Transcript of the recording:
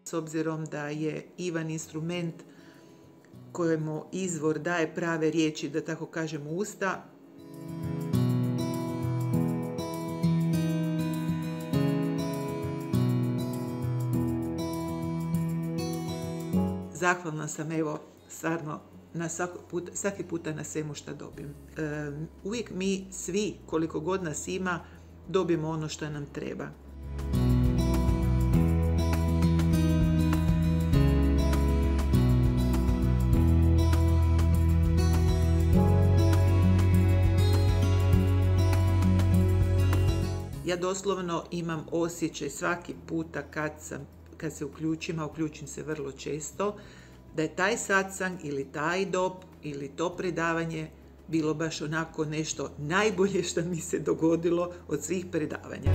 s obzirom da je Ivan instrument kojemu izvor daje prave riječi, da tako kažem, u usta. Zahvalna sam, evo, stvarno, svaki puta na svemu što dobijem. Uvijek mi svi, koliko god nas ima, dobijemo ono što nam treba. Ja doslovno imam osjećaj svaki puta kad se uključim, a uključim se vrlo često, da je taj satsang ili taj dop ili to predavanje bilo baš onako nešto najbolje što mi se dogodilo od svih predavanja.